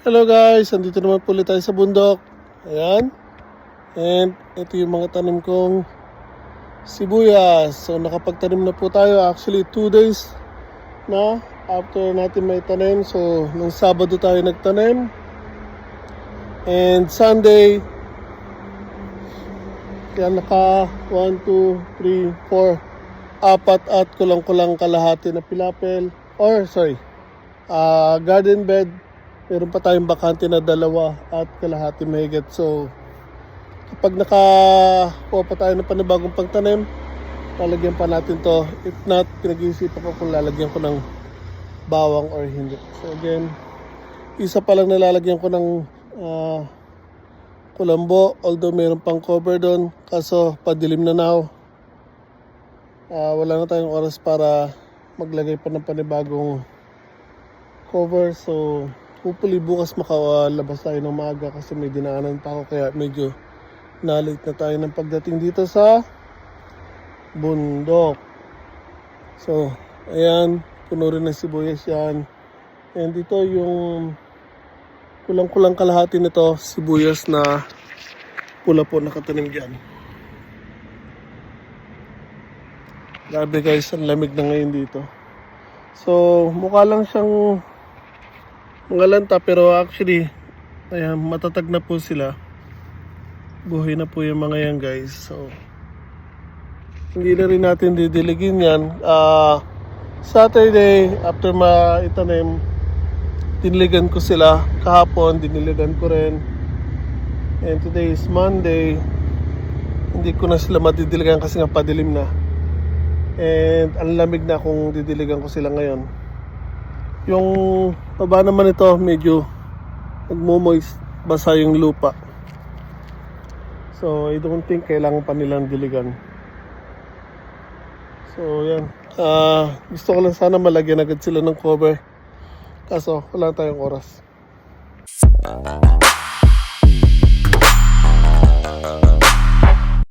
Hello guys, andito naman po ulit tayo sa bundok. Ayan. And ito yung mga tanim kong sibuyas. So nakapagtanim na po tayo. Actually 2 days na after natin may tanim. So nung Sabado tayo nagtanim. And Sunday, kaya naka 1, 2, 3, 4, apat at kulang-kulang kalahati na pilapil. Garden bed. Meron pa tayong bakante na 2 at kalahati mahigit. So, kapag nakakuha pa tayo ng panibagong pagtanim, lalagyan pa natin to. If not, pinag-iisipan ko kung lalagyan ko ng bawang or hindi. So again, isa pa lang nalalagyan ko ng kulambo. Although meron pang cover doon, kaso padilim na now. Wala na tayong oras para maglagay pa ng panibagong cover. So, hopefully bukas makalabas tayo ng maaga kasi may dinaanan pa ako kaya medyo na-late na tayo ng pagdating dito sa bundok. So, ayan, puno rin ng sibuyas yan. And dito yung kulang-kulang kalahati nito, sibuyas na pula po nakatanim dyan. Grabe guys, ang lamig na ngayon dito. So, mukha lang siyang mga lanta pero actually ayan, matatag na po sila. Buhay na po yung mga yan guys. So hindi na rin natin didiligin yan. Saturday after maitanim, diniligan ko sila. Kahapon diniligan ko rin. And today is Monday. Hindi ko na sila madidiligan kasi nga padilim na. And ang lamig na kung didiligan ko sila ngayon. Yung baba naman ito medyo nagmo-moist, basa yung lupa. So I don't think kailangan pa nilang diligan. So yan, gusto ko lang sana malagyan agad sila ng cover. Kaso wala tayong oras.